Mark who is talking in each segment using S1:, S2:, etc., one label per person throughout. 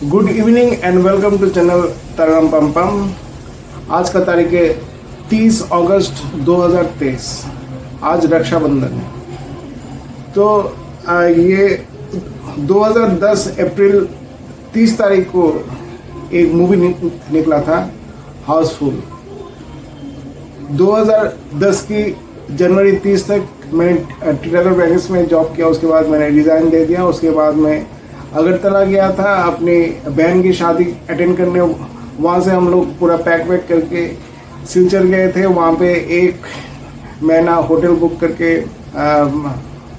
S1: Good evening and welcome to channel तरगम पम पम। आज का तारीख है 30 अगस्त 2023। आज रक्षाबंधन है। तो ये 2010 अप्रैल 30 तारीख को एक मूवी निकला था, हाउसफुल। 2010 की जनवरी 30 तक मैंने टीटागढ़ बैंक्स में जॉब किया। उसके बाद मैंने रिज़ाइन दे दिया। उसके बाद मैं अगरतला गया था अपनी बहन की शादी अटेंड करने। वहाँ से हम लोग पूरा पैक करके सिलचर गए थे। वहाँ पे एक महीना होटल बुक करके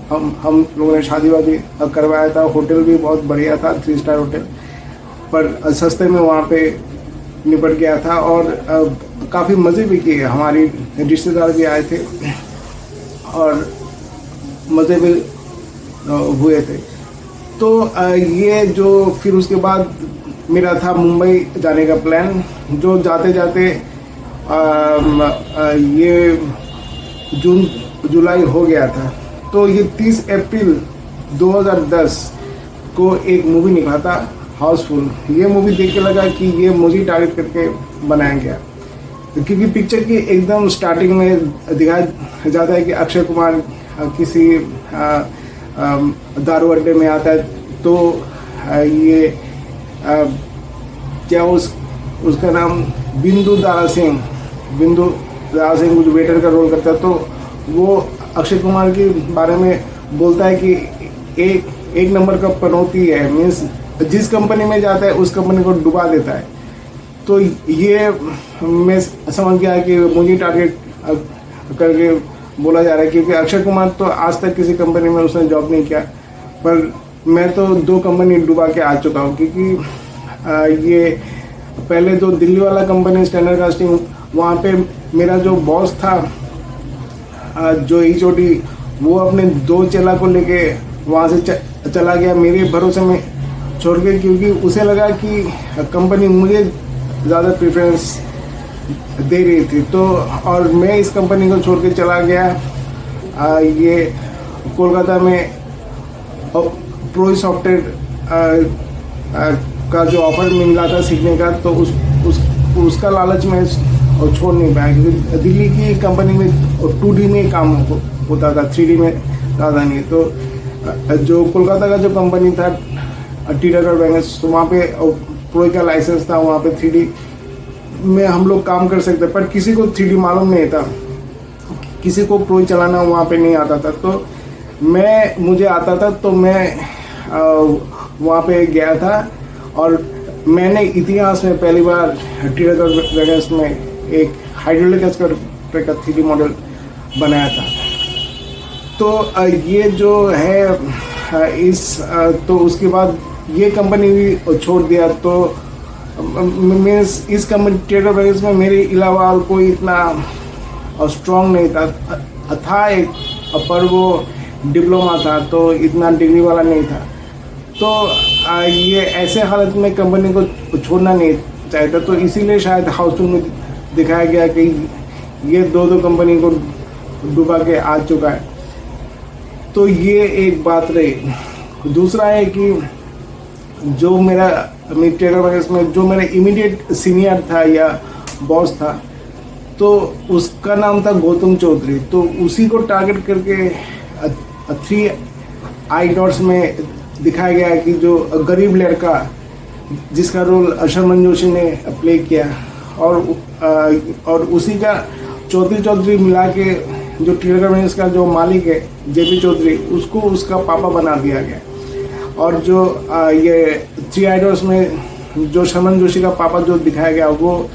S1: हम लोगों ने शादी वादी करवाया था। होटल भी बहुत बढ़िया था, 3 स्टार होटल, पर सस्ते में वहाँ पे निपट गया था। और काफ़ी मज़े भी किए। हमारी रिश्तेदार भी आए थे और मज़े भी हुए थे। तो ये जो फिर उसके बाद मेरा था मुंबई जाने का प्लान, जो जाते जाते ये जून जुलाई हो गया था। तो ये 30 अप्रैल 2010 को एक मूवी निकला था, हाउसफुल। ये मूवी देख के लगा कि ये मुझे टारगेट करके बनाया गया, क्योंकि पिक्चर की एकदम स्टार्टिंग में दिखाया जाता है कि अक्षय कुमार किसी दारू अड्डे में आता है। तो ये क्या उसका नाम बिंदु दारा सिंह कुछ वेटर का रोल करता है। तो वो अक्षय कुमार के बारे में बोलता है कि एक नंबर का पनौती है, मीन्स जिस कंपनी में जाता है उस कंपनी को डुबा देता है। तो ये मैं समझ गया कि मुझे टारगेट करके बोला जा रहा है, क्योंकि अक्षय कुमार तो आज तक किसी कंपनी में उसने जॉब नहीं किया, पर मैं तो 2 कंपनी डुबा के आ चुका हूँ। क्योंकि ये पहले तो दिल्ली वाला कंपनी स्टैंडर्ड कास्टिंग, वहाँ पे मेरा जो बॉस था जो HOD, वो अपने 2 चेला को लेके वहाँ से चला गया, मेरे भरोसे में छोड़ के, क्योंकि उसे लगा कि कंपनी मुझे ज़्यादा प्रेफरेंस दे रही थी। तो और मैं इस कंपनी को छोड़ के चला गया। ये कोलकाता में प्रो सॉफ्टवेयर का जो ऑफर मिला था सीखने का, तो उसका लालच में छोड़ नहीं पाया, क्योंकि दिल्ली की कंपनी में 2D में काम होता था, 3D में ज़्यादा नहीं। तो जो कोलकाता का जो कंपनी था टीटागढ़ बैंक्स, तो वहाँ पे प्रो का लाइसेंस था, वहाँ पे 3D में हम लोग काम कर सकते, पर किसी को 3D मालूम नहीं था, किसी को प्रो चलाना वहाँ पे नहीं आता था। तो मुझे आता था, तो मैं वहाँ पे गया था और मैंने इतिहास में पहली बार टीटागढ़ बैंक्स में एक हाइड्रोलिक एक्सकवेटर का 3D मॉडल बनाया था। तो ये जो है तो उसके बाद ये कंपनी भी छोड़ दिया। तो मीन्स इस कंपनी टीटागढ़ बैंक्स में मेरे अलावा और कोई इतना स्ट्रॉन्ग नहीं था एक, पर वो डिप्लोमा था, तो इतना डिग्री वाला नहीं था। तो ये ऐसे हालत में कंपनी को छोड़ना नहीं चाहता, तो इसीलिए शायद हाउसफुल में दिखाया गया कि ये 2 कंपनी को डुबा के आ चुका है। तो ये एक बात रही। दूसरा है कि जो मेरा टीटागढ़ बैंक्स में जो मेरा इमीडिएट सीनियर था या बॉस था, तो उसका नाम था गौतम चौधरी। तो उसी को टारगेट करके 3 आई डॉट्स में दिखाया गया है कि जो गरीब लड़का जिसका रोल शर्मन जोशी ने प्ले किया, और उसी का चौधरी मिला के जो टीटागढ़ बैंक्स का जो मालिक है JP चौधरी, उसको उसका पापा बना दिया गया। और जो ये 3 आई डॉट्स में जो शर्मन जोशी का पापा जो दिखाया गया, वो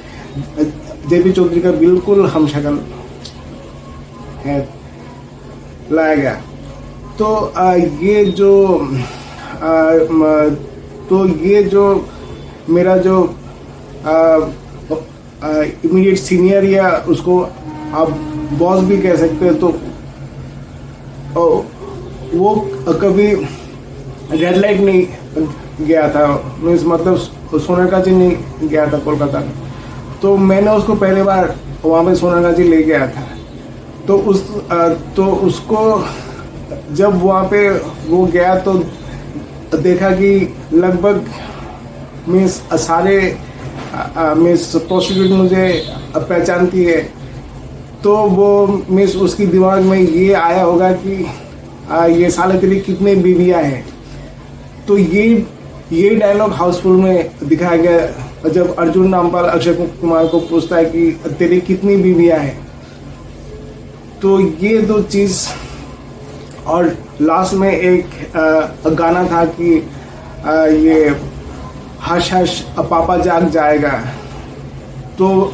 S1: JP चौधरी का बिल्कुल हमशक्ल है लाया गया। तो ये जो मेरा जो इमीडिएट सीनियर या उसको आप बॉस भी कह सकते हैं, तो वो कभी रेड लाइट नहीं गया था, मीन्स मतलब सोनागाची नहीं गया था कोलकाता में। तो मैंने उसको पहली बार वहाँ पे सोनागाची ले गया था। तो उसको जब वहाँ पे वो गया, तो देखा कि लगभग मीन्स सारे मीन्स प्रोस्टिट्यूट मुझे पहचानती है, तो वो मीन्स उसकी दिमाग में ये आया होगा कि ये साले तेरी कितने बीवियाँ हैं। तो ये डायलॉग हाउसफुल में दिखाया गया जब अर्जुन रामपाल अक्षय कुमार को पूछता है कि तेरी कितनी बीवियाँ हैं। तो ये दो चीज़, और लास्ट में एक गाना था कि ये हश हश पापा जाग जाएगा। तो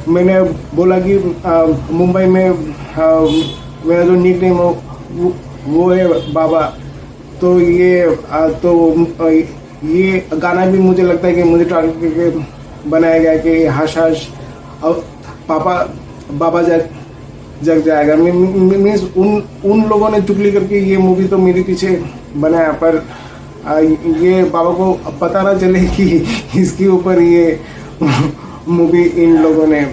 S1: मैंने बोला कि मुंबई में मेरा जो निक नेम वो है बाबा। तो ये गाना भी मुझे लगता है कि मुझे टारगेट करके बनाया गया कि हश हश पापा बाबा जग जाएगा। मीन्स उन लोगों ने चुगली करके ये मूवी तो मेरे पीछे बनाया, पर ये बाबा को पता ना चले कि इसके ऊपर ये मूवी इन लोगों ने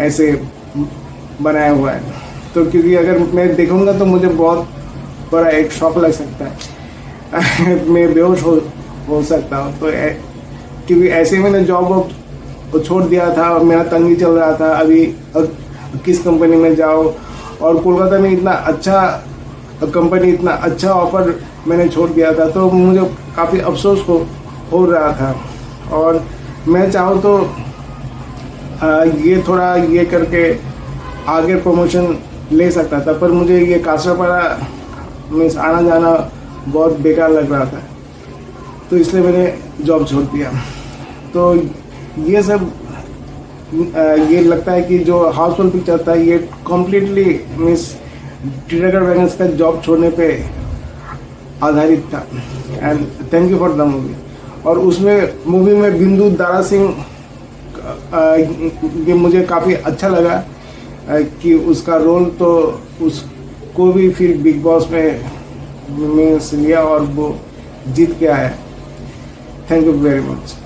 S1: ऐसे बनाया हुआ है। तो क्योंकि अगर मैं देखूंगा तो मुझे बहुत बड़ा एक शॉक लग सकता है मैं बेहोश हो सकता हूँ। तो क्योंकि ऐसे मैंने जॉब छोड़ दिया था, मेरा तंगी चल रहा था, अभी किस कंपनी में जाओ, और कोलकाता में इतना अच्छा कंपनी, इतना अच्छा ऑफर मैंने छोड़ दिया था। तो मुझे काफ़ी अफसोस हो रहा था, और मैं चाहूँ तो ये थोड़ा ये करके आगे प्रमोशन ले सकता था, पर मुझे ये कासरापाड़ा मीन्स आना जाना बहुत बेकार लग रहा था, तो इसलिए मैंने जॉब छोड़ दिया। तो ये सब ये लगता है कि जो हाउसफुल पिक्चर था ये कम्प्लीटली मीन्स टिरेगर वैगन्स का जॉब छोड़ने पे आधारित था। And thank you for the movie. और उसमें मूवी में बिंदु दारा सिंह ये मुझे काफ़ी अच्छा लगा कि उसका रोल तो उसको भी फिर बिग बॉस में मीन्स लिया और वो जीत के आया। Thank you very much.